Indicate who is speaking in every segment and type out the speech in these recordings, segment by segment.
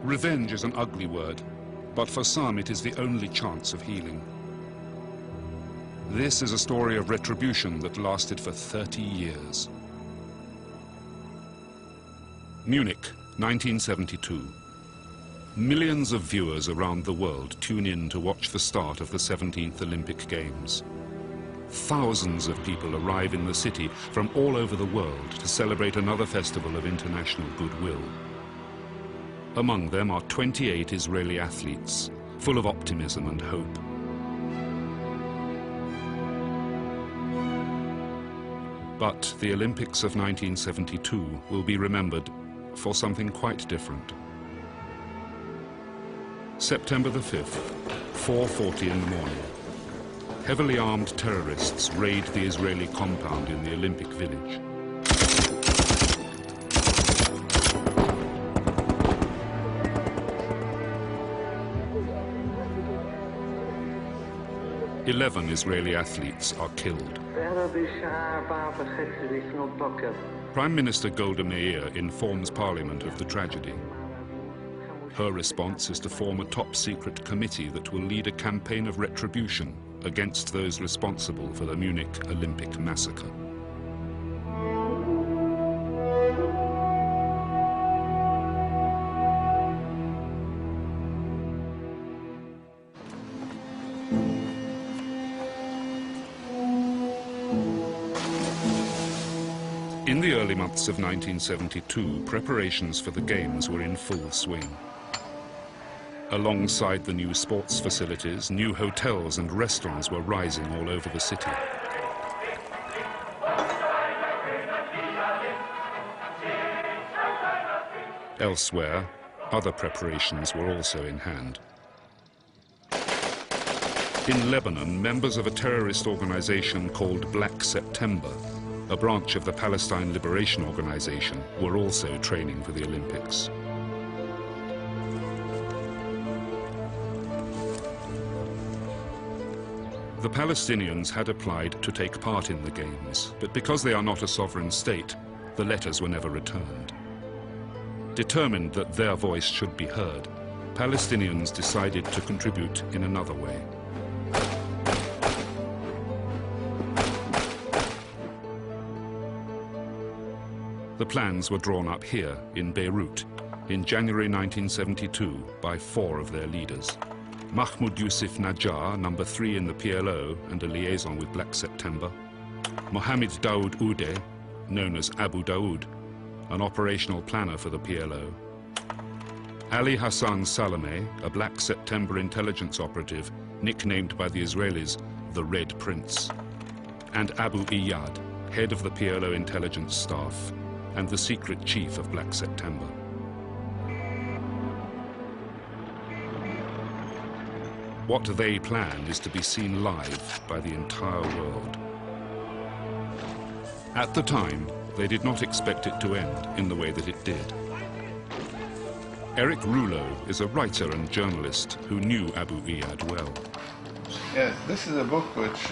Speaker 1: Revenge is an ugly word, but for some it is the only chance of healing. This is a story of retribution that lasted for 30 years. Munich, 1972. Millions of viewers around the world tune in to watch the start of the 17th Olympic Games. Thousands of people arrive in the city from all over the world to celebrate another festival of international goodwill. Among them are 28 Israeli athletes, full of optimism and hope. But the Olympics of 1972 will be remembered for something quite different. September the 5th, 4:40 in the morning. Heavily armed terrorists raid the Israeli compound in the Olympic Village. Eleven Israeli athletes are killed. Prime Minister Golda Meir informs Parliament of the tragedy. Her response is to form a top-secret committee that will lead a campaign of retribution against those responsible for the Munich Olympic massacre. In the early months of 1972, preparations for the Games were in full swing. Alongside the new sports facilities, new hotels and restaurants were rising all over the city. Elsewhere, other preparations were also in hand. In Lebanon, members of a terrorist organization called Black September, a branch of the Palestine Liberation Organization, were also training for the Olympics. The Palestinians had applied to take part in the Games, but because they are not a sovereign state, the letters were never returned. Determined that their voice should be heard, Palestinians decided to contribute in another way. The plans were drawn up here in Beirut in January 1972 by 4 of their leaders. Mahmoud Yusuf Najjar, number 3 in the PLO and a liaison with Black September. Mohammed Daoud Oudeh, known as Abu Daoud, an operational planner for the PLO. Ali Hassan Salameh, a Black September intelligence operative, nicknamed by the Israelis the Red Prince. And Abu Iyad, head of the PLO intelligence staff and the secret chief of Black September. What they planned is to be seen live by the entire world. At the time, they did not expect it to end in the way that it did. Eric Rouleau is a writer and journalist who knew Abu Iyad well.
Speaker 2: Yes, this is a book which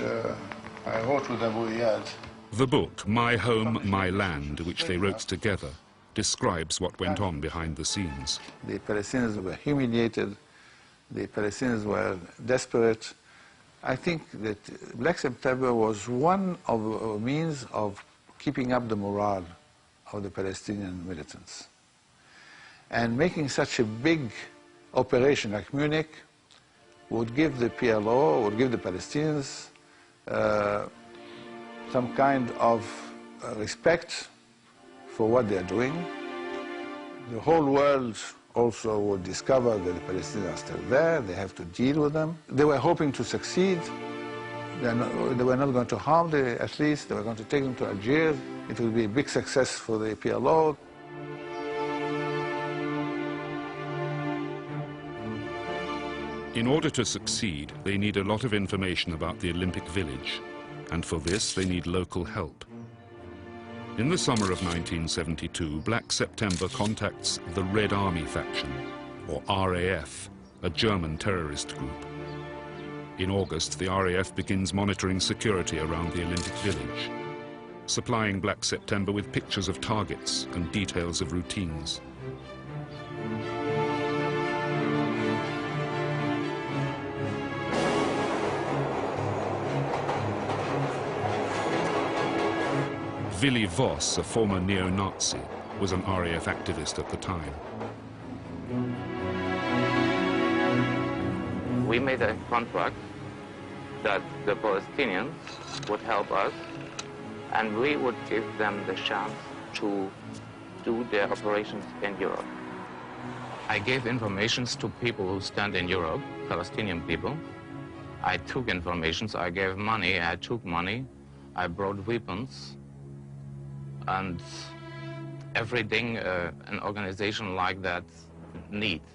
Speaker 2: I wrote with Abu Iyad.
Speaker 1: The book, My Home, My Land, which they wrote together, describes what went on behind the scenes.
Speaker 2: The Palestinians were humiliated. The Palestinians were desperate. I think that Black September was one of the means of keeping up the morale of the Palestinian militants. And making such a big operation like Munich would give the PLO, would give the Palestinians some kind of respect for what they are doing. The whole world also would discover that the Palestinians are still there, they have to deal with them. They were hoping to succeed. They were not going to harm the athletes, they were going to take them to Algiers. It would be a big success for the PLO.
Speaker 1: In order to succeed, they need a lot of information about the Olympic Village, and for this they need local help. In the summer of 1972, Black September contacts the Red Army faction, or RAF, a German terrorist group. In August, the RAF begins monitoring security around the Olympic Village, supplying Black September with pictures of targets and details of routines. Willy Voss, a former neo-Nazi, was an RAF activist at the time.
Speaker 3: We made a contract that the Palestinians would help us, and we would give them the chance to do their operations in Europe. I gave informations to people who stand in Europe, Palestinian people. I took informations, I gave money, I took money, I brought weapons, and everything an organization like that needs.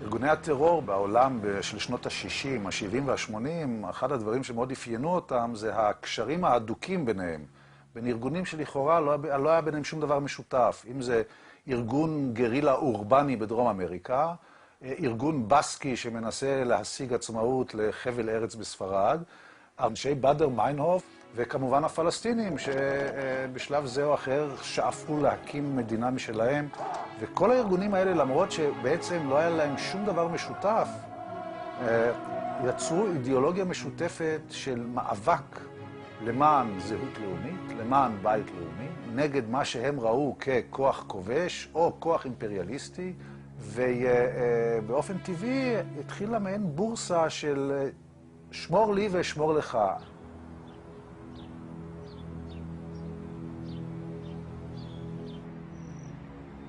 Speaker 4: ארגוני הטרור בעולם של שנות ה-60, ה-70 וה-80, אחד הדברים שמאוד אפיינו אותם זה הקשרים ההדוקים ביניהם. בין ארגונים שלכאורה לא היה ביניהם שום דבר משותף. אם זה ארגון גרילה אורבני בדרום אמריקה, ארגון בסקי שמנסה להשיג עצמאות לחבל ארץ בספרד, אנשי באדר מיינהוף, וכמובן הפלסטינים שבשלב זה או אחר שאפו להקים מדינה משלהם. וכל הארגונים האלה, למרות שבעצם לא היה להם שום דבר משותף, יצרו אידיאולוגיה משותפת של מאבק למען זהות לאומית, למען בית לאומי, נגד מה שהם ראו ככוח כובש או כוח אימפריאליסטי, ובאופן טבעי התחילה מעין בורסה של שמור לי ושמור לך.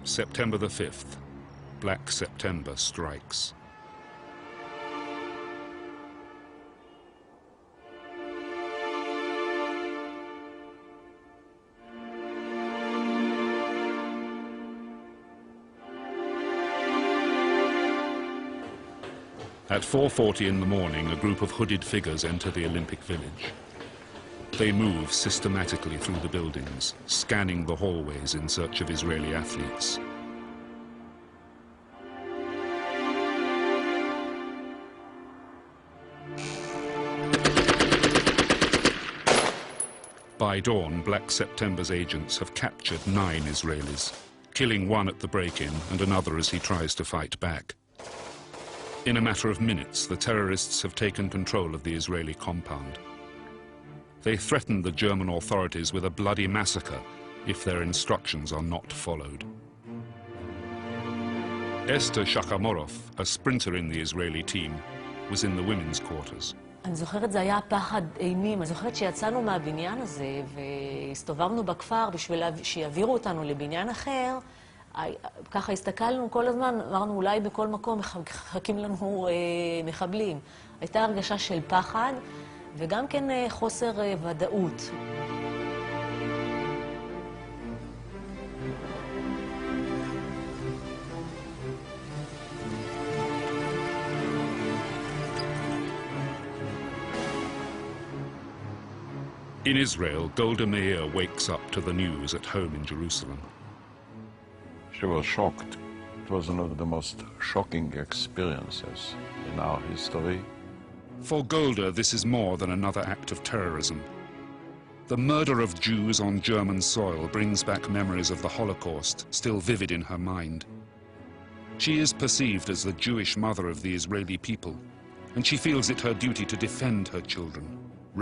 Speaker 1: September the 5th, Black September strikes. At 4:40 in the morning, a group of hooded figures enter the Olympic Village. They move systematically through the buildings, scanning the hallways in search of Israeli athletes. By dawn, Black September's agents have captured 9 Israelis, killing one at the break-in and another as he tries to fight back. In a matter of minutes, the terrorists have taken control of the Israeli compound. They threaten the German authorities with a bloody massacre if their instructions are not followed. Esther Shakamorov, a sprinter in the Israeli team, was in the women's quarters.
Speaker 5: אני זוכרת, זה היה פחד אימים. אני זוכרת שיצאנו מהבניין הזה והסתובבנו בכפר בשביל שיעבירו אותנו לבניין אחר. ככה הסתכלנו כל הזמן, אמרנו אולי בכל מקום מחכים לנו מחבלים. הייתה הרגשה של פחד וגם כן חוסר ודאות.
Speaker 1: In Israel, Golda Meir wakes up to the news at home in Jerusalem.
Speaker 6: She was shocked. It was one of the most shocking experiences in our history.
Speaker 1: For Golda, this is more than another act of terrorism. The murder of Jews on German soil brings back memories of the Holocaust, still vivid in her mind. She is perceived as the Jewish mother of the Israeli people, and she feels it her duty to defend her children.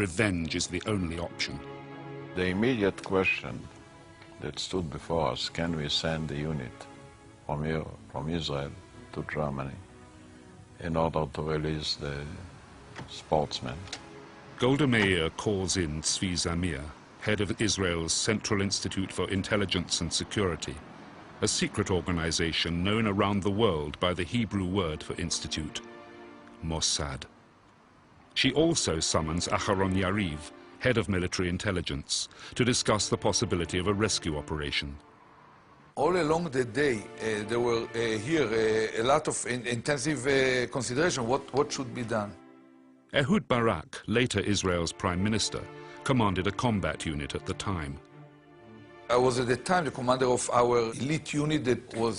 Speaker 1: Revenge is the only option.
Speaker 6: The immediate question that stood before us, can we send a unit from here, from Israel to Germany in order to release the sportsmen?
Speaker 1: Golda Meir calls in Tzvi Zamir, head of Israel's Central Institute for Intelligence and Security, a secret organization known around the world by the Hebrew word for institute, Mossad. She also summons Aharon Yariv, head of military intelligence, to discuss the possibility of a rescue operation.
Speaker 7: All along the day, there were here a lot of intensive consideration what should be done.
Speaker 1: Ehud Barak, later Israel's prime minister, commanded a combat unit at the time.
Speaker 7: I was at the time the commander of our elite unit that was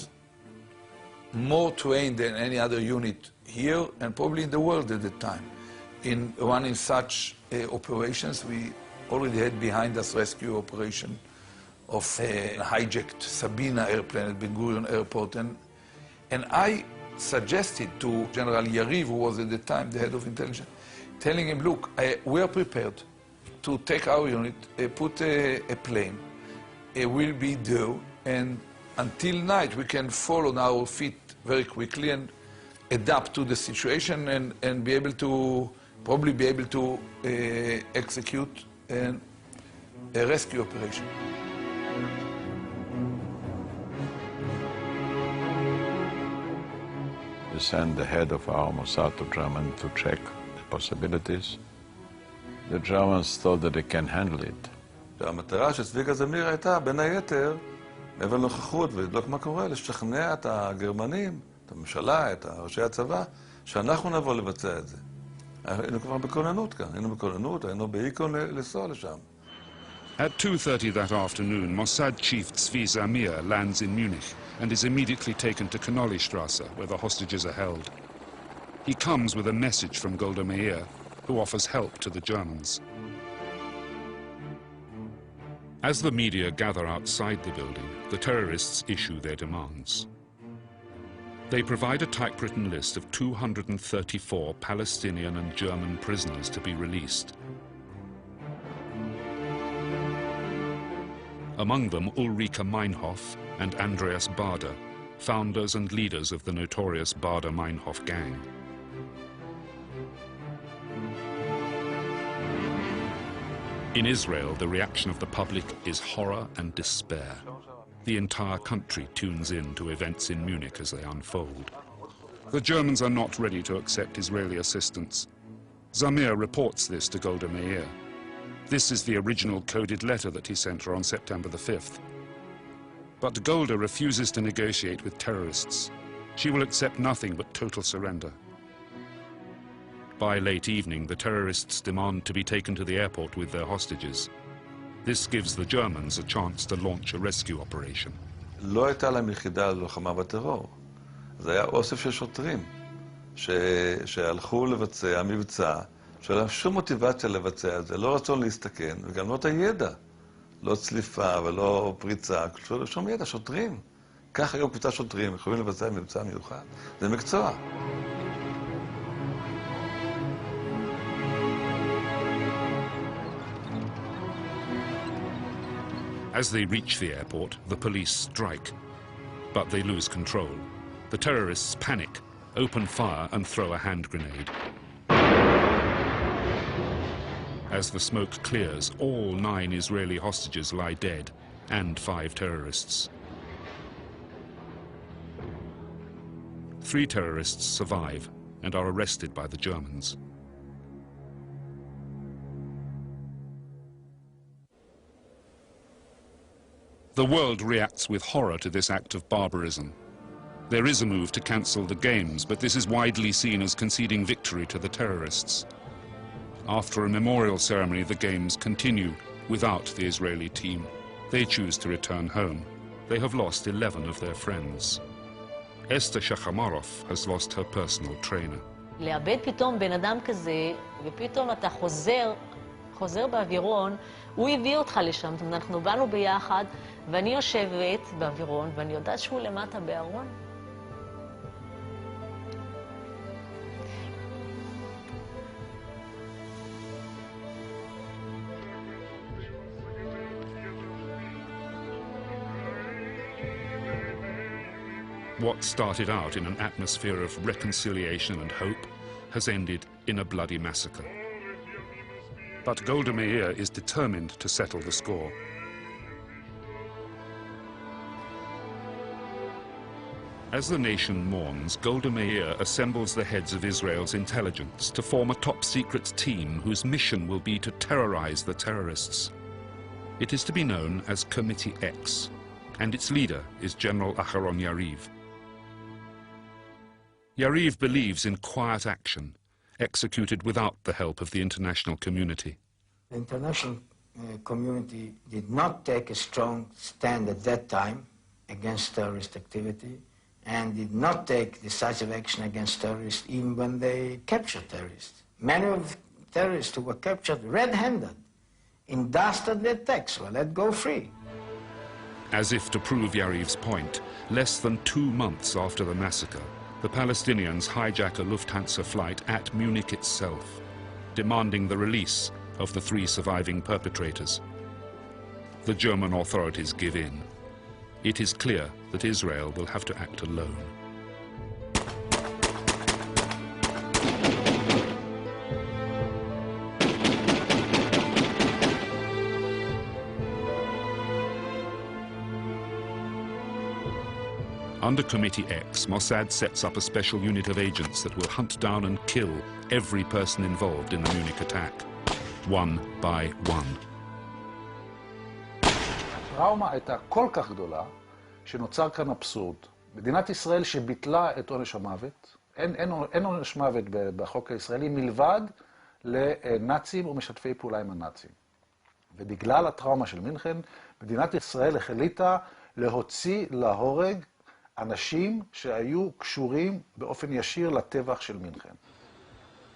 Speaker 7: more trained than any other unit here and probably in the world at the time. In running such operations, we already had behind us rescue operation of a hijacked Sabina airplane at Ben Gurion Airport. And I suggested to General Yariv, who was at the time the head of intelligence, telling him, look, we are prepared. to take our unit, put a plane. We'll be there, and until night we can fall on our feet very quickly and adapt to the situation and be able to, probably be able to execute a rescue operation.
Speaker 6: We sent the head of our Mossad to Germany to check the possibilities. The Germans thought that they can handle it.
Speaker 8: והמטרה של צביקה זמיר הייתה, בין היתר, מעבר לנוכחות ולבדוק מה קורה, לשכנע את הגרמנים, את הממשלה, את ראשי הצבא, שאנחנו נבוא לבצע את זה. היינו כבר בכוננות כאן, היינו באיקון לנסוע לשם.
Speaker 1: At 2:30 that afternoon, Mossad chief Tzvi Zamir lands in Munich and is immediately taken to Cannoli-Strasse, where the hostages are held. He comes with a message from Golda Meir, who offers help to the Germans. As the media gather outside the building, the terrorists issue their demands. They provide a typewritten list of 234 Palestinian and German prisoners to be released. Among them, Ulrike Meinhof and Andreas Bader, founders and leaders of the notorious Bader-Meinhof gang. In Israel, the reaction of the public is horror and despair. The entire country tunes in to events in Munich as they unfold. The Germans are not ready to accept Israeli assistance. Zamir reports this to Golda Meir. This is the original coded letter that he sent her on September the 5th. But Golda refuses to negotiate with terrorists. She will accept nothing but total surrender. By late evening, the terrorists demand to be taken to the airport with their hostages. This gives the Germans a chance to launch a rescue operation.
Speaker 8: לא הייתה להם יחידה ללוחמה בטרור. זה היה אוסף של שוטרים שהלכו לבצע מבצע, שלא היה שום מוטיבציה לבצע את זה, לא רצון להסתכן, וגם לא את הידע. לא צליפה ולא פריצה, שום ידע, שוטרים. כך היום קבוצה שוטרים יכולים לבצע מבצע מיוחד. זה מקצוע.
Speaker 1: As they reach the airport, the police strike, but they lose control. The terrorists panic, open fire and throw a hand grenade. As the smoke clears, all 9 Israeli hostages lie dead, and 5 terrorists. 3 terrorists survive and are arrested by the Germans. The world reacts with horror to this act of barbarism. There is a move to cancel the games, but this is widely seen as conceding victory to the terrorists. After a memorial ceremony, the games continue without the Israeli team. They choose to return home. They have lost 11 of their friends. Esther Shachamarov has lost her personal trainer.
Speaker 5: לאבד פתאום בן אדם כזה, ופתאום אתה חוזר באווירון, הוא הביא אותך לשם. זאת אומרת, אנחנו באנו ביחד, ואני יושבת באווירון, ואני יודעת שהוא למטה בארון.
Speaker 1: What started out in an atmosphere of reconciliation and hope has ended in a bloody massacre. But Golda Meir is determined to settle the score. As the nation mourns, Golda Meir assembles the heads of Israel's intelligence to form a top-secret team whose mission will be to terrorize the terrorists. It is to be known as Committee X, and its leader is General Aharon Yariv. Yariv believes in quiet action, executed without the help of the international community.
Speaker 9: The international community did not take a strong stand at that time against terrorist activity and did not take decisive action against terrorists even when they captured terrorists. Many of the terrorists who were captured red-handed in dastardly attacks were let go free.
Speaker 1: As if to prove Yariv's point, less than 2 months after the massacre, the Palestinians hijack a Lufthansa flight at Munich itself, demanding the release of the 3 surviving perpetrators. The German authorities give in. It is clear that Israel will have to act alone. Under Committee X, Mossad sets up a special unit of agents that will hunt down and kill every person involved in the Munich attack, one by one.
Speaker 4: הטראומה הייתה כל כך גדולה, שנוצר כאן אבסורד. מדינת ישראל שביטלה את עונש המוות, אין עונש מוות בחוק הישראלי, מלבד לנאצים ומשתפי פעולה עם הנאצים. ובגלל הטראומה של מינכן, מדינת ישראל החליטה להוציא להורג אנשים שהיו קשורים באופן ישיר לטבח של מינכן.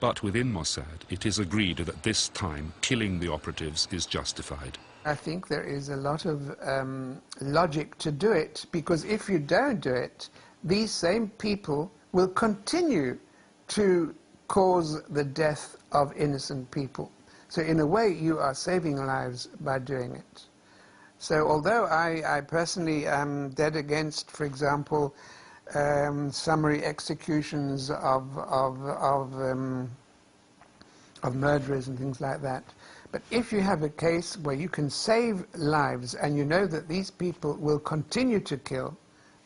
Speaker 1: But within Mossad, it is agreed that this time killing the operatives is justified.
Speaker 10: I think there is a lot of logic to do it, because if you don't do it, these same people will continue to cause the death of innocent people. So in a way, you are saving lives by doing it. So although I personally am dead against, for example, summary executions of murderers and things like that, but if you have a case where you can save lives and you know that these people will continue to kill,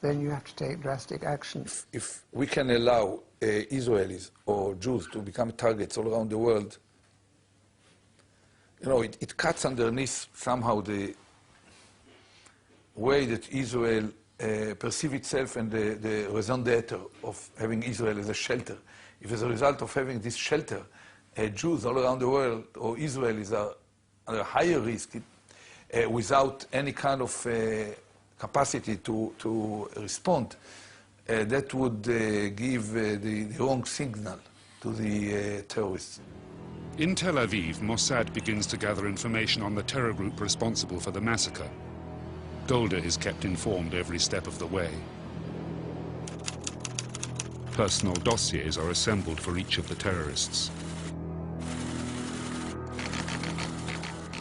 Speaker 10: then you have to take drastic action.
Speaker 7: If we can allow Israelis or Jews to become targets all around the world, you know, it cuts underneath somehow the way that Israel perceives itself and the raison d'etre of having Israel as a shelter. If as a result of having this shelter, Jews all around the world or Israelis are under higher risk without any kind of capacity to respond, that would give the wrong signal to the terrorists.
Speaker 1: In Tel Aviv, Mossad begins to gather information on the terror group responsible for the massacre. Golda is kept informed every step of the way. Personal dossiers are assembled for each of the terrorists.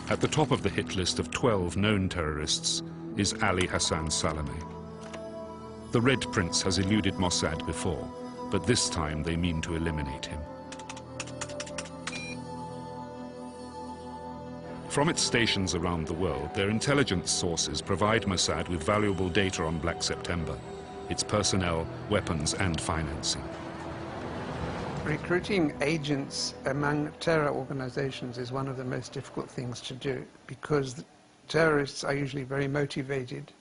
Speaker 1: At the top of the hit list of 12 known terrorists is Ali Hassan Salameh. The Red Prince has eluded Mossad before, but this time they mean to eliminate him. From its stations around the world, their intelligence sources provide Mossad with valuable data on Black September, its personnel, weapons, and financing.
Speaker 10: Recruiting agents among terror organizations is one of the most difficult things to do, because terrorists are usually very motivated.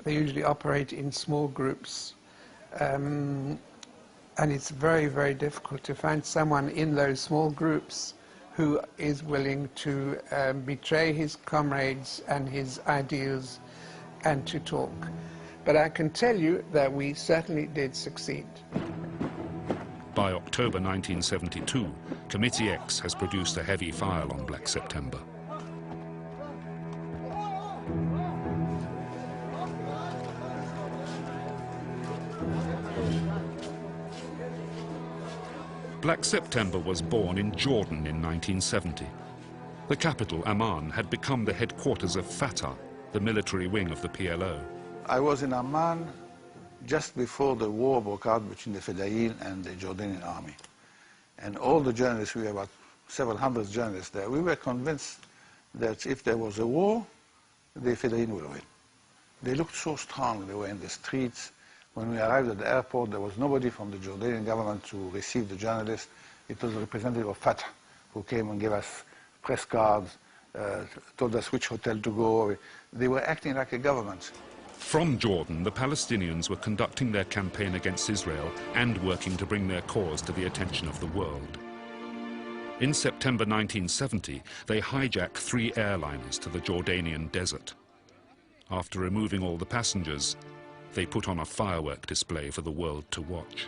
Speaker 10: They usually operate in small groups, and it's very, very difficult to find someone in those small groups who is willing to betray his comrades and his ideals and to talk. But I can tell you that we certainly did succeed.
Speaker 1: By October 1972, Committee X has produced a heavy file on Black September. Black September was born in Jordan in 1970. The capital, Amman, had become the headquarters of Fatah, the military wing of the PLO.
Speaker 2: I was in Amman just before the war broke out between the Fedayeen and the Jordanian army. And all the journalists, we were about several hundred journalists there, we were convinced that if there was a war, the Fedayeen will win. They looked so strong. They were in the streets. When we arrived at the airport, there was nobody from the Jordanian government to receive the journalists. It was a representative of Fatah who came and gave us press cards, told us which hotel to go. They were acting like a government.
Speaker 1: From Jordan, the Palestinians were conducting their campaign against Israel and working to bring their cause to the attention of the world. In September 1970, they hijacked 3 airliners to the Jordanian desert. After removing all the passengers, they put on a firework display for the world to watch.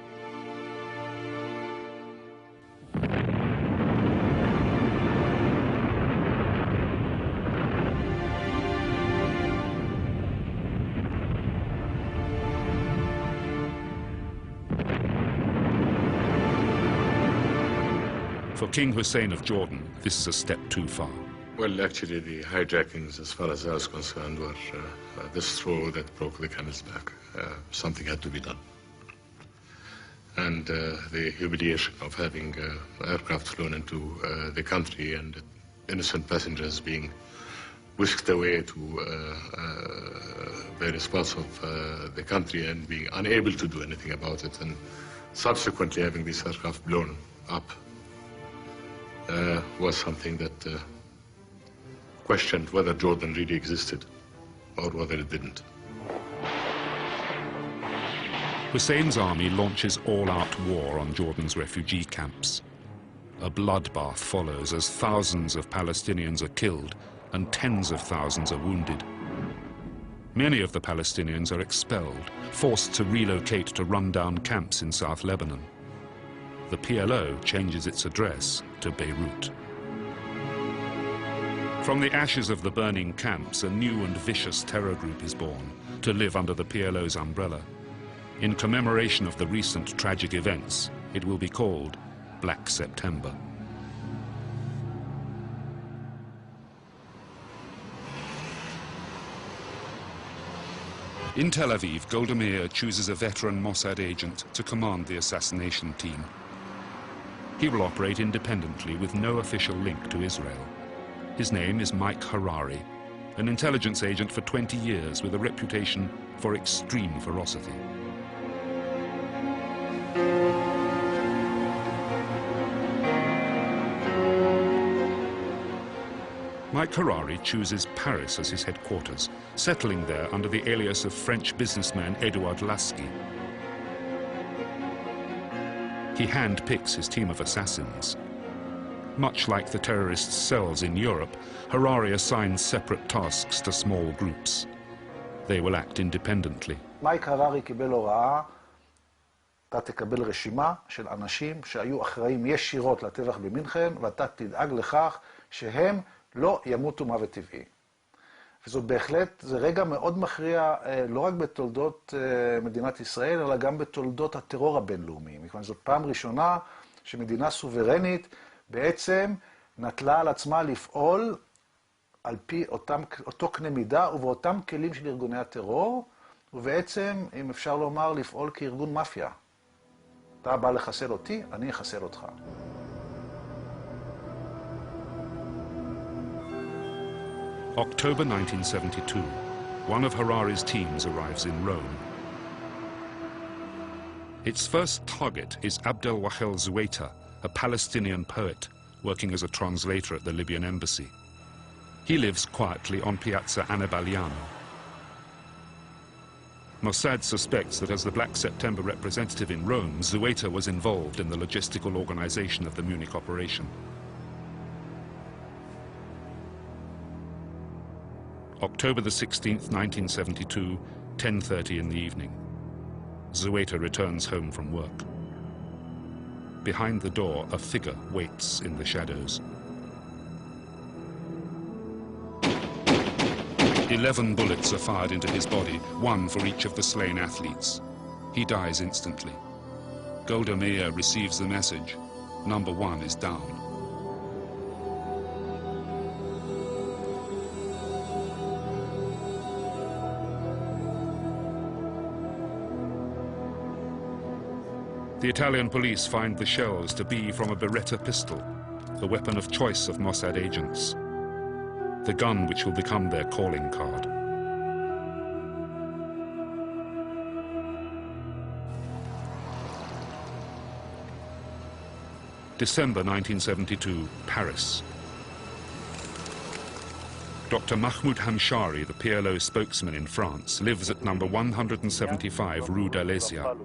Speaker 1: For King Hussein of Jordan, this is a step too far.
Speaker 11: Well, actually, the hijackings, as far as I was concerned, were the straw that broke the camel's back. Something had to be done. And the humiliation of having aircraft flown into the country and innocent passengers being whisked away to various parts of the country and being unable to do anything about it, and subsequently having these aircraft blown up was something that questioned whether Jordan really existed or whether it didn't.
Speaker 1: Hussein's army launches all-out war on Jordan's refugee camps. A bloodbath follows as thousands of Palestinians are killed and tens of thousands are wounded. Many of the Palestinians are expelled, forced to relocate to run-down camps in South Lebanon. The PLO changes its address to Beirut. From the ashes of the burning camps, a new and vicious terror group is born to live under the PLO's umbrella. In commemoration of the recent tragic events, it will be called Black September. In Tel Aviv, Golda Meir chooses a veteran Mossad agent to command the assassination team. He will operate independently with no official link to Israel. His name is Mike Harari, an intelligence agent for 20 years with a reputation for extreme ferocity. Mike Harari chooses Paris as his headquarters, settling there under the alias of French businessman Edouard Lasky. He handpicks his team of assassins. Much like the terrorists' cells in Europe, Harari assigns separate tasks to small groups. They will act independently.
Speaker 4: מייק הררי קיבל הוראה, אתה תקבל רשימה של אנשים שהיו אחראים ישירות לטבח במינכן, ואתה תדאג לכך שהם לא ימותו מוות טבעי. וזאת בהחלט, זה רגע מאוד מכריע, לא רק בתולדות מדינת ישראל, אלא גם בתולדות הטרור הבינלאומי. מכיוון זאת פעם ראשונה שמדינה סוברנית בעצם נטלה על עצמה לפעול על פי אותו קנה מידה ובאותם כלים של ארגוני הטרור, ובעצם, אם אפשר לומר, לפעול כארגון מאפיה. אתה בא לחסל אותי, אני אחסל אותך.
Speaker 1: October 1972, one of Harari's teams arrives in Rome. Its first target is Abdel Wahel Zuwaita, a Palestinian poet working as a translator at the Libyan embassy. He lives quietly on Piazza Annibaliano. Mossad suspects that as the Black September representative in Rome, Zuwaita was involved in the logistical organization of the Munich operation. October the 16th, 1972, 10:30 in the evening. Zuwaita returns home from work. Behind the door, a figure waits in the shadows. 11 bullets are fired into his body, one for each of the slain athletes. He dies instantly. Golda Meir receives the message. Number 1 is down. The Italian police find the shells to be from a Beretta pistol, the weapon of choice of Mossad agents, the gun which will become their calling card. December 1972, Paris. Dr. Mahmoud Hamshari, the PLO spokesman in France, lives at number 175 Rue d'Alésia.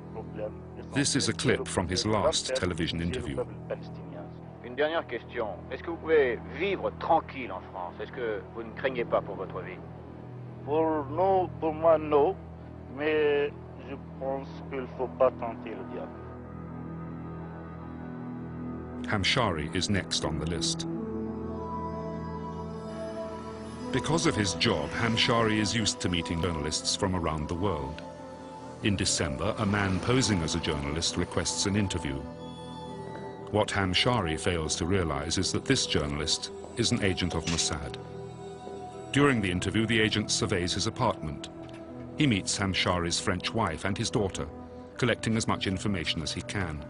Speaker 1: This is a clip from his last television interview.
Speaker 12: Une dernière question. Est-ce que vous pouvez vivre tranquille en France? Est-ce que vous ne craignez pas pour votre vie?
Speaker 13: Pour moi, non. Mais je pense qu'il ne faut pas tenter le diable.
Speaker 1: Hamshari is next on the list. Because of his job, Hamshari is used to meeting journalists from around the world. In December, a man posing as a journalist requests an interview. What Hamshari fails to realize is that this journalist is an agent of Mossad. During the interview, the agent surveys his apartment. He meets Hamshari's French wife and his daughter, collecting as much information as he can.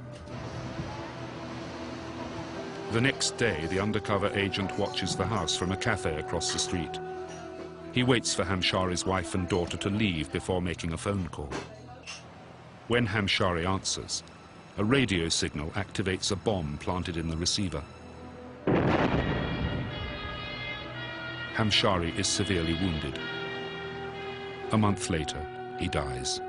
Speaker 1: The next day, the undercover agent watches the house from a cafe across the street. He waits for Hamshari's wife and daughter to leave before making a phone call. When Hamshari answers, a radio signal activates a bomb planted in the receiver. Hamshari is severely wounded. A month later, he dies.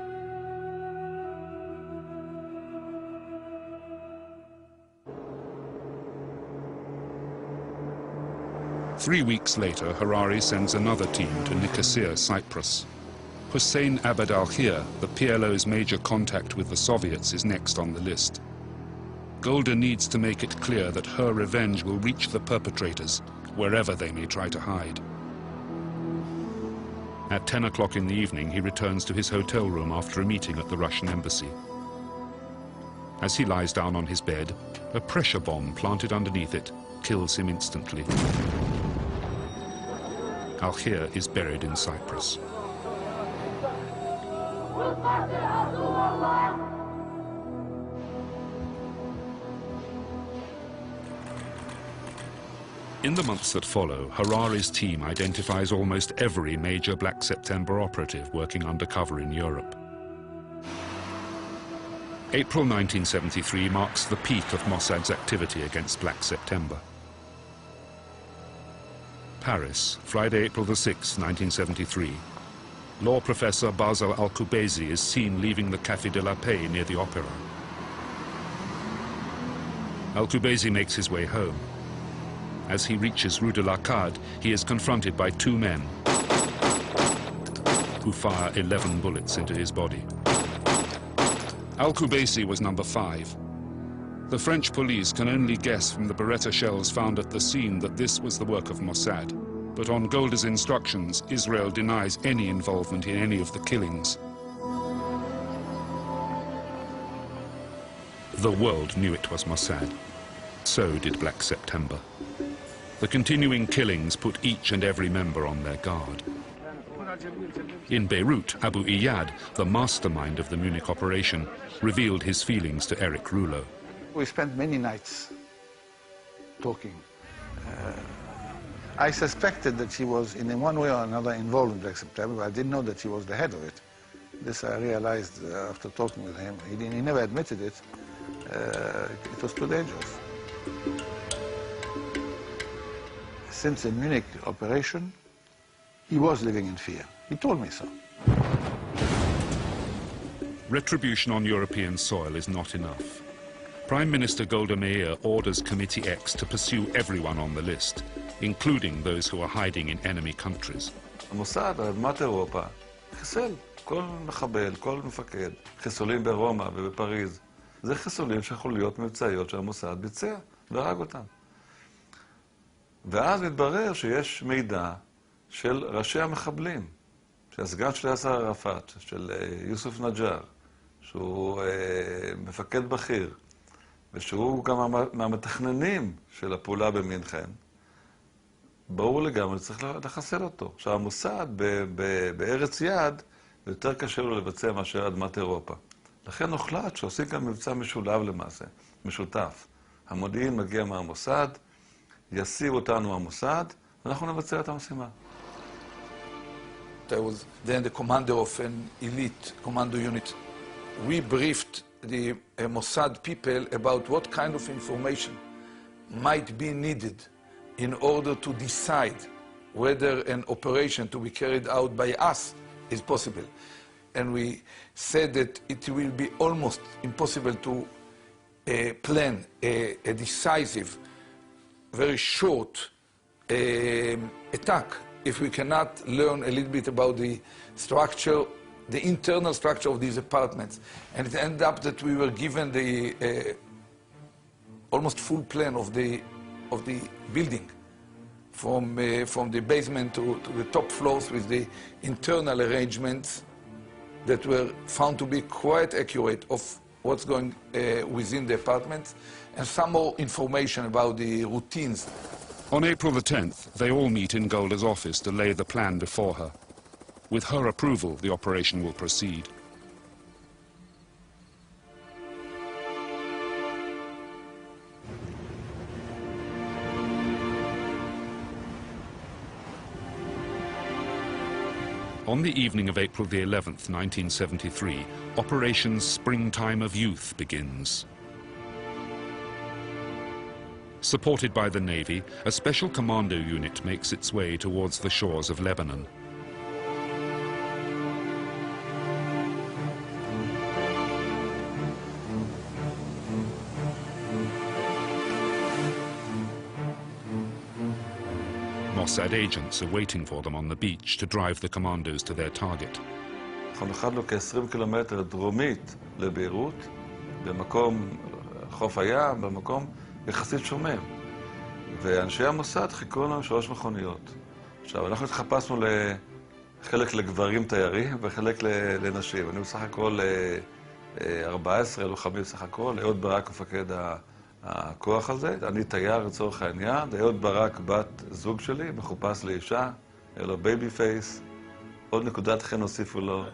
Speaker 1: Three weeks later, Harari sends another team to Nicosia, Cyprus. Hussein Abd al-Khir, the PLO's major contact with the Soviets, is next on the list. Golda needs to make it clear that her revenge will reach the perpetrators, wherever they may try to hide. At 10 o'clock in the evening, he returns to his hotel room after a meeting at the Russian embassy. As he lies down on his bed, a pressure bomb planted underneath it kills him instantly. Al-Khir is buried in Cyprus. In the months that follow, Harari's team identifies almost every major Black September operative working undercover in Europe. April 1973 marks the peak of Mossad's activity against Black September. Paris, Friday, April the 6th, 1973. Law professor Basel Al-Kubaisi is seen leaving the Café de la Paix near the Opera. Al-Kubaisi makes his way home. As he reaches Rue de l'Arcade, he is confronted by two men who fire 11 bullets into his body. Al-Kubaisi was number 5. The French police can only guess from the Beretta shells found at the scene that this was the work of Mossad. But on Golda's instructions, Israel denies any involvement in any of the killings. The world knew it was Mossad. So did Black September. The continuing killings put each and every member on their guard. In Beirut, Abu Iyad, the mastermind of the Munich operation, revealed his feelings to Eric Rouleau.
Speaker 2: We spent many nights talking. I suspected that he was in one way or another involved in Black September, but I didn't know that he was the head of it. This I realized after talking with him. He never admitted it. It was too dangerous. Since the Munich operation, he was living in fear. He told me so.
Speaker 1: Retribution on European soil is not enough. Prime Minister Golda Meir orders Committee X to pursue everyone on the list, including those who are hiding in enemy countries.
Speaker 8: המוסד, אדמת אירופה, חיסל כל מחבל, כל מפקד. חיסולים ברומא ובפריז. זה חיסולים שיכול להיות מבצעיות שהמוסד ביצע והרג אותם. ואז מתברר שיש מידע של ראשי המחבלים, שהסגן של יאסר ערפאת, של יוסף נג'אר, שהוא מפקד בכיר, ושהוא גם מהמתכננים של הפעולה במינכן, ברור לגמרי, צריך לחסל אותו. עכשיו, המוסד בארץ יעד, יותר קשה לו לבצע מאשר אדמת אירופה. לכן הוחלט שעושים כאן מבצע משולב למעשה, משותף. המודיעין מגיע מהמוסד, יסיר אותנו המוסד, ואנחנו נבצע את המשימה.
Speaker 7: I was then the commander of an elite commando unit. We briefed the Mossad people about what kind of information might be needed in order to decide whether an operation to be carried out by us is possible. And we said that it will be almost impossible to plan a decisive, very short attack if we cannot learn a little bit about the structure, the internal structure of these apartments. And it ended up that we were given the almost full plan of the building, from the basement to the top floors, with the internal arrangements that were found to be quite accurate of what's going within the apartments, and some more information about the routines.
Speaker 1: On April the 10th, they all meet in Golda's office to lay the plan before her. With her approval, the operation will proceed. On the evening of April the 11th, 1973, Operation Springtime of Youth begins. Supported by the Navy, a special commando unit makes its way towards the shores of Lebanon. Mossad agents are waiting for them on the beach to drive the commandos to their target.
Speaker 8: אנחנו נחתנו כ-20 קילומטר דרומית לביירות, במקום חוף הים, במקום יחסית שומם. ואנשי המוסד חיכו לנו 3 מכוניות. עכשיו, אנחנו התחפשנו לחלק לגברים תיירים וחלק לנשים. אני בסך הכל 14 לוחמים בסך הכל, אהוד ברק מפקד הכוח הזה. אני תייר לצורך העניין, אהוד ברק בת זוג שלי, מחופש לאישה, היה לו בייבי פייס. עוד נקודת חן הוסיפו לו.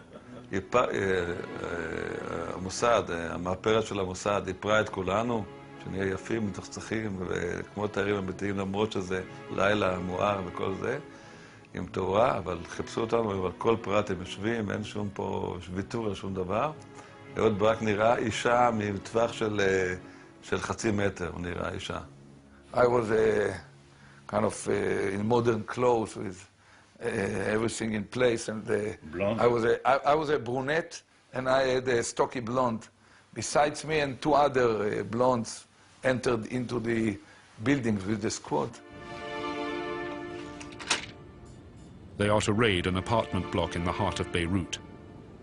Speaker 8: המוסד, המאפרת של המוסד, איפרה את כולנו, שנהיה יפים, מצחצחים, וכמו תיירים אמיתיים, למרות שזה לילה מואר וכל זה, עם תאורה, אבל חיפשו אותנו, אבל כל פרט הם יושבים, אין שום פה ויתור על שום דבר. אהוד ברק נראה אישה מטווח של חצי מטר, הוא נראה אישה.
Speaker 7: I was kind of in modern clothes with everything in place, and I was a brunette, and I had a stocky blonde. Besides me and 2 other blondes entered into the buildings with the squad.
Speaker 1: They are to raid an apartment block in the heart of Beirut.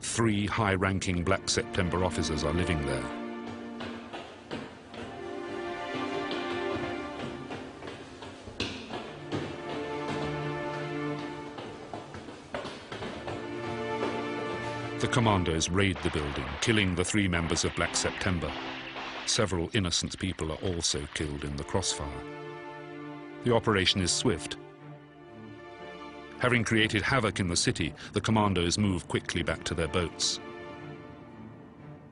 Speaker 1: 3 high-ranking Black September officers are living there. The commandos raid the building, killing the 3 members of Black September. Several innocent people are also killed in the crossfire. The operation is swift. Having created havoc in the city, the commandos move quickly back to their boats.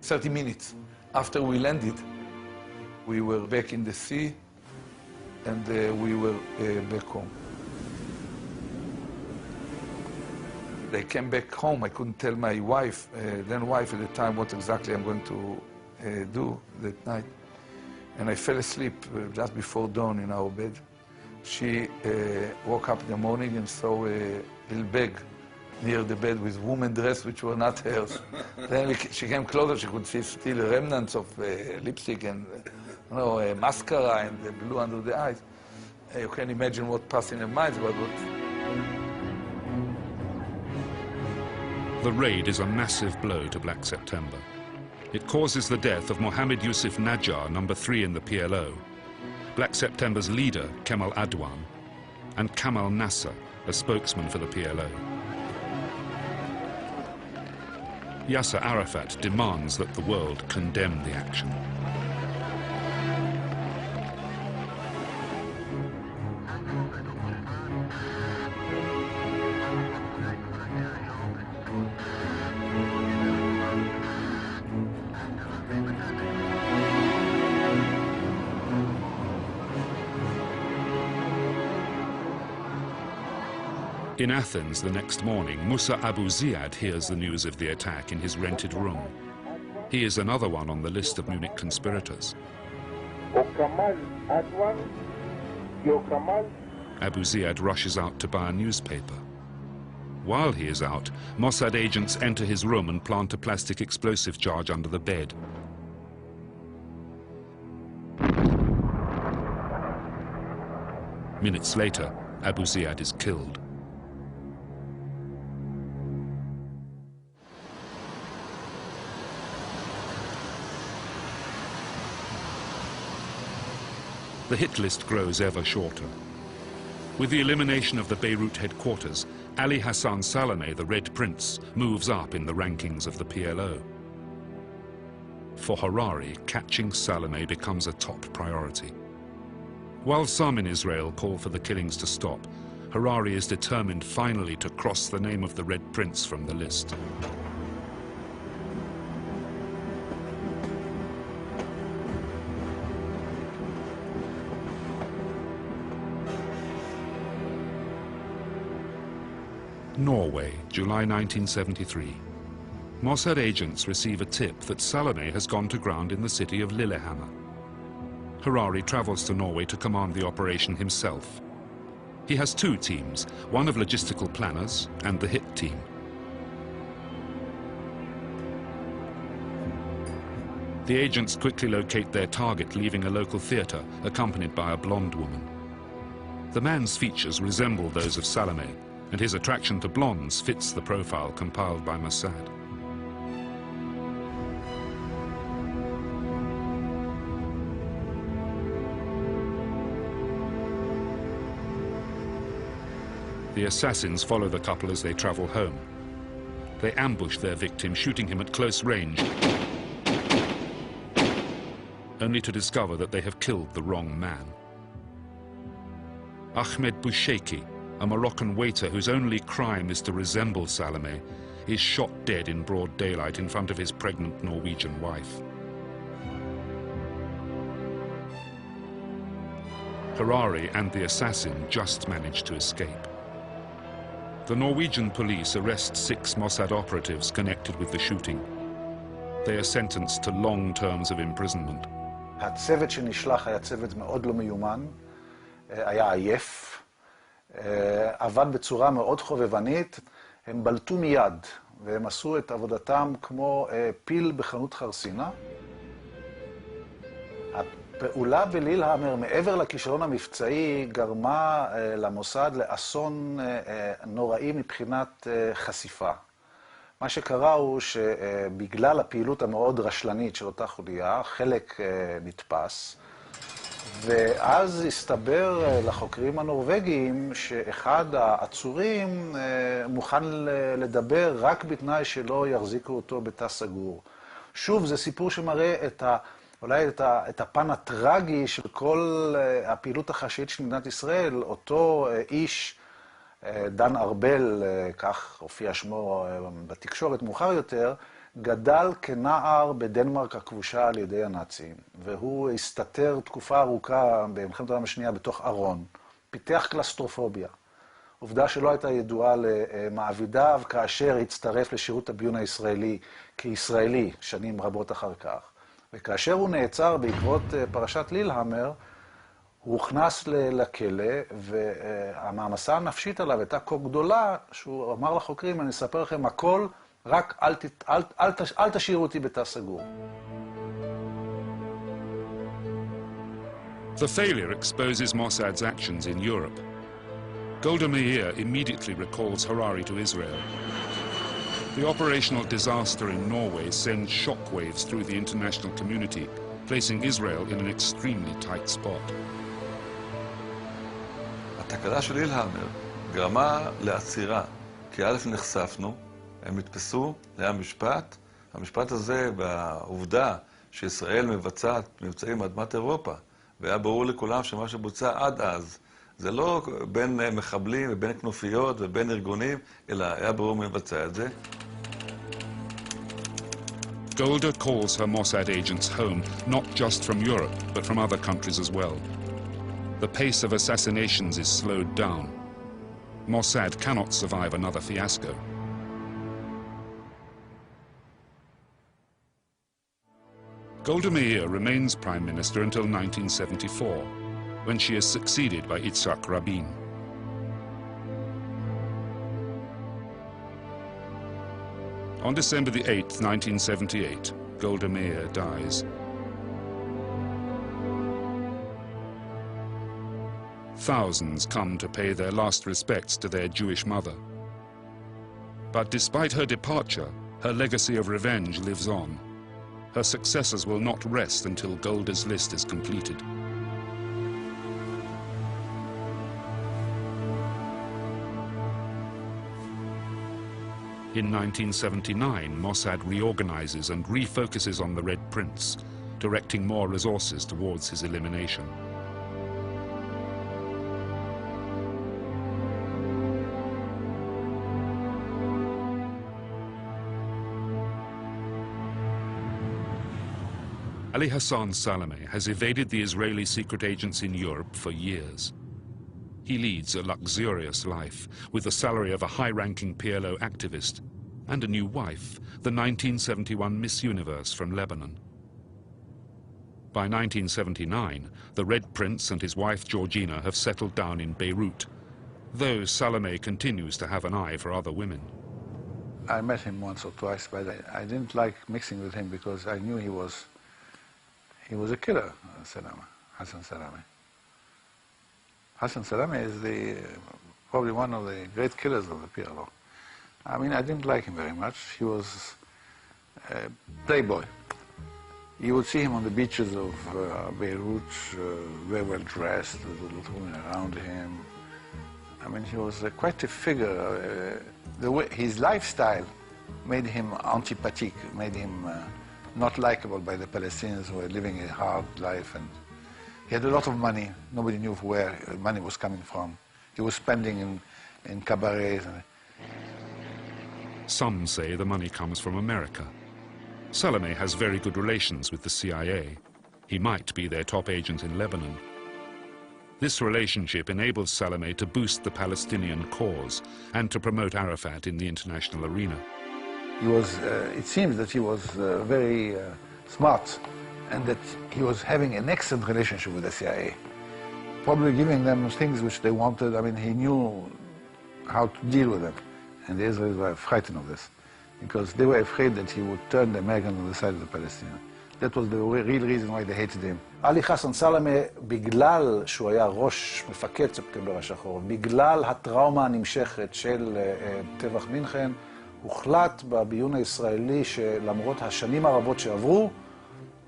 Speaker 7: 30 minutes after we landed, we were back in the sea, and we were back home. I came back home. I couldn't tell my wife, then wife at the time, what exactly I'm going to do that night. And I fell asleep just before dawn in our bed. She woke up in the morning and saw a little bag near the bed with woman dress which were not hers. Then she came closer, she could see still remnants of lipstick and mascara and the blue under the eyes. You can imagine what passed in her mind about what.
Speaker 1: The raid is a massive blow to Black September. It causes the death of Mohammed Yusuf Najjar, number 3 in the PLO, Black September's leader, Kemal Adwan, and Kamal Nasser, a spokesman for the PLO. Yasser Arafat demands that the world condemn the action. In Athens the next morning, Musa Abu Ziyad hears the news of the attack in his rented room. He is another one on the list of Munich conspirators. Abu Ziyad rushes out to buy a newspaper. While he is out, Mossad agents enter his room and plant a plastic explosive charge under the bed. Minutes later, Abu Ziyad is killed. The hit list grows ever shorter. With the elimination of the Beirut headquarters, Ali Hassan Salameh, the Red Prince, moves up in the rankings of the PLO. For Harari, catching Salome becomes a top priority. While some in Israel call for the killings to stop, Harari is determined finally to cross the name of the Red Prince from the list. Norway, July 1973. Mossad agents receive a tip that Salome has gone to ground in the city of Lillehammer. Harari travels to Norway to command the operation himself. He has two teams, one of logistical planners and the hit team. The agents quickly locate their target, leaving a local theater, accompanied by a blonde woman. The man's features resemble those of Salome, and his attraction to blondes fits the profile compiled by Mossad. The assassins follow the couple as they travel home. They ambush their victim, shooting him at close range, only to discover that they have killed the wrong man. Ahmed Boucheiki, a Moroccan waiter whose only crime is to resemble Salome, is shot dead in broad daylight in front of his pregnant Norwegian wife. Harari and the assassin just manage to escape. The Norwegian police arrest 6 Mossad operatives connected with the shooting. They are sentenced to long terms of imprisonment.
Speaker 4: הצוות שנשלח היה צוות מאוד לא מיומן, היה עייף, עבד בצורה מאוד חובבנית, הם בלטו מיד והם עשו את עבודתם כמו פיל בחנות חרסינה. הפעולה בלילהמר מעבר לכישלון המבצעי גרמה למוסד לאסון נוראי מבחינת חשיפה. מה שקרה הוא שבגלל הפעילות המאוד רשלנית של אותה חוליה, חלק נתפס, ואז הסתבר לחוקרים הנורווגיים שאחד העצורים מוכן לדבר רק בתנאי שלא יחזיקו אותו בתא סגור. שוב, זה סיפור שמראה אולי את הפן הטרגי של כל הפעילות החשאית של מדינת ישראל. אותו איש, דן ארבל, כך הופיע שמו בתקשורת מאוחר יותר, גדל כנער בדנמרק הכבושה על ידי הנאצים, והוא הסתתר תקופה ארוכה במלחמת העולם השנייה בתוך ארון, פיתח קלסטרופוביה, עובדה שלא הייתה ידועה למעבידיו כאשר הצטרף לשירות הביון הישראלי כישראלי שנים רבות אחר כך. וכאשר הוא נעצר בעקבות פרשת לילהמר, הוא הוכנס לכלא, והמעמסה הנפשית עליו הייתה כה גדולה, שהוא אמר לחוקרים, אני אספר לכם הכל, רק אל תשאירו אותי בתא סגור.
Speaker 1: The failure exposes Mossad's actions in Europe. Golda Meir immediately recalls Harari to Israel. The operational disaster in Norway sends shockwaves through the international community, placing Israel in an extremely tight spot.
Speaker 8: התקלה של לילהמר גרמה לעצירה, כי א' נחשפנו, הם נתפסו, היה משפט. המשפט הזה והעובדה שישראל מבצעת מבצעים מאדמת אירופה, והיה ברור לכולם שמה שבוצע עד אז, זה לא בין מחבלים ובין כנופיות ובין ארגונים, אלא היה ברור מי מבצע את זה.
Speaker 1: Golda calls her Mossad agents home, not just from Europe, but from other countries as well. The pace of assassinations is slowed down. Mossad cannot survive another fiasco. Golda Meir remains Prime Minister until 1974, when she is succeeded by Yitzhak Rabin. On December the 8th, 1978, Golda Meir dies. Thousands come to pay their last respects to their Jewish mother. But despite her departure, her legacy of revenge lives on. Her successors will not rest until Golda's list is completed. In 1979, Mossad reorganizes and refocuses on the Red Prince, directing more resources towards his elimination. Ali Hassan Salameh has evaded the Israeli secret agents in Europe for years. He leads a luxurious life with the salary of a high-ranking PLO activist and a new wife, the 1971 Miss Universe from Lebanon. By 1979, the Red Prince and his wife Georgina have settled down in Beirut, though Salameh continues to have an eye for other women.
Speaker 2: I met him once or twice, but I didn't like mixing with him because I knew he was a killer, Hassan Salameh. Hassan Salameh is probably one of the great killers of the PLO. I mean, I didn't like him very much. He was a playboy. You would see him on the beaches of Beirut, very well dressed, with little women around him. I mean, he was quite a figure. His lifestyle made him antipathique, made him not likable by the Palestinians who were living a hard life. And he had a lot of money. Nobody knew where money was coming from. He was spending in cabarets.
Speaker 1: Some say the money comes from America. Salameh has very good relations with the CIA. He might be their top agent in Lebanon. This relationship enables Salameh to boost the Palestinian cause and to promote Arafat in the international arena.
Speaker 2: He was, it seems that he was very smart and that he was having an excellent relationship with the CIA, probably giving them things which they wanted. I mean, he knew how to deal with them. And the Israelis were frightened of this because they were afraid that he would turn the Americans on the side of the Palestinians. That was the real reason why they hated him.
Speaker 4: Ali Hassan Salameh, בגלל שהוא היה ראש מפקד ספטמבר השחור, בגלל הטראומה הנמשכת של טבח מינכן, הוחלט בביון הישראלי שלמרות השנים הרבות שעברו,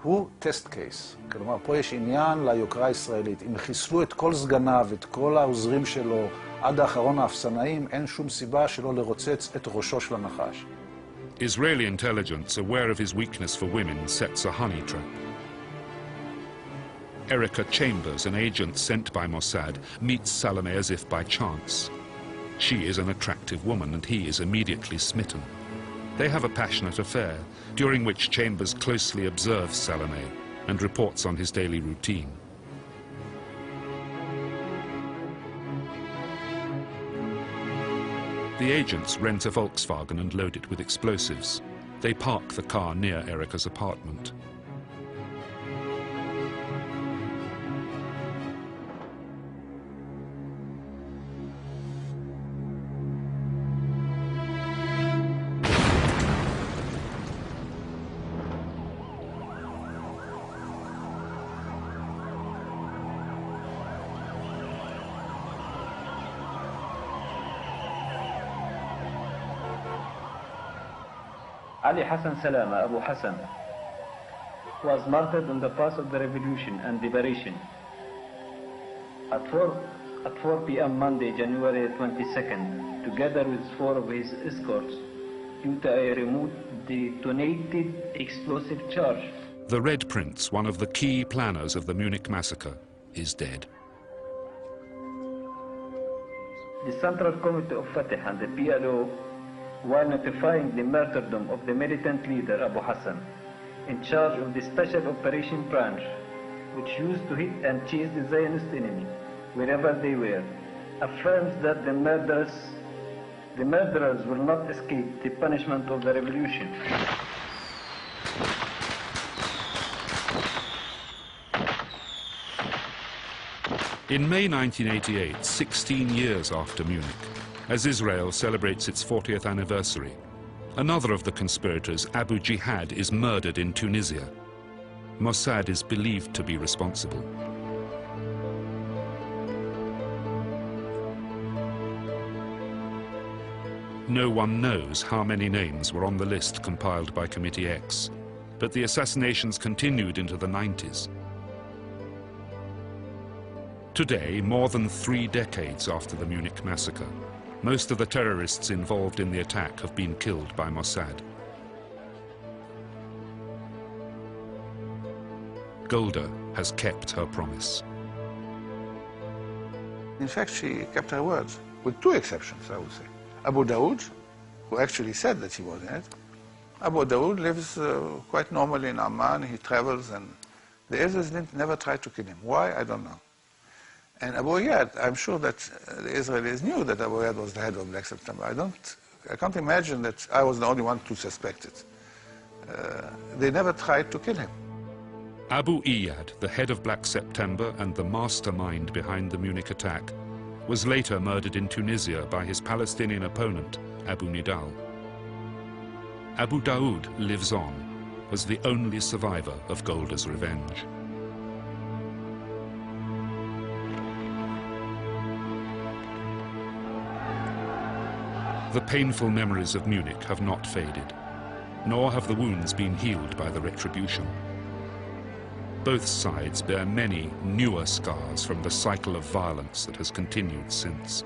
Speaker 4: הוא טסט קייס. כלומר, פה יש עניין ליוקרה הישראלית. אם חיסלו את כל סגניו ואת כל העוזרים שלו עד האחרון האפסנאים, אין שום סיבה שלא לרוצץ את ראשו של הנחש.
Speaker 1: Israeli intelligence, aware of his weakness for women, sets a honey trap. Erica Chambers, an agent sent by Mossad, meets Salameh as if by chance. She is an attractive woman and he is immediately smitten. They have a passionate affair, during which Chambers closely observes Salameh and reports on his daily routine. The agents rent a Volkswagen and load it with explosives. They park the car near Erica's apartment.
Speaker 14: Ali Hassan Salameh, Abu Hassan, was martyred on the path of the revolution and liberation. At 4 p.m. Monday, January 22nd, together with 4 of his escorts, due to a remote detonated explosive charge.
Speaker 1: The Red Prince, one of the key planners of the Munich massacre, is dead.
Speaker 14: The Central Committee of Fatah and the PLO, while notifying the martyrdom of the militant leader Abu Hassan, in charge of the Special Operation Branch, which used to hit and chase the Zionist enemy wherever they were, affirms that the murderers will not escape the punishment of the revolution.
Speaker 1: In May 1988, 16 years after Munich, as Israel celebrates its 40th anniversary, another of the conspirators, Abu Jihad, is murdered in Tunisia. Mossad is believed to be responsible. No one knows how many names were on the list compiled by Committee X, but the assassinations continued into the 90s. Today, more than 3 decades after the Munich massacre, Most of the terrorists involved in the attack have been killed by Mossad. Golda has kept her promise.
Speaker 2: In fact, she kept her words, with two exceptions, I would say. Abu Daoud, who actually said that he was in it. Abu Daoud lives quite normally in Amman. He travels, and the Israelis never tried to kill him. Why? I don't know. And Abu Iyad, I'm sure that the Israelis knew that Abu Iyad was the head of Black September. I can't imagine that I was the only one to suspect it. They never tried to kill him.
Speaker 1: Abu Iyad, the head of Black September and the mastermind behind the Munich attack, was later murdered in Tunisia by his Palestinian opponent, Abu Nidal. Abu Daoud lives on as the only survivor of Golda's revenge. The painful memories of Munich have not faded, nor have the wounds been healed by the retribution. Both sides bear many newer scars from the cycle of violence that has continued since.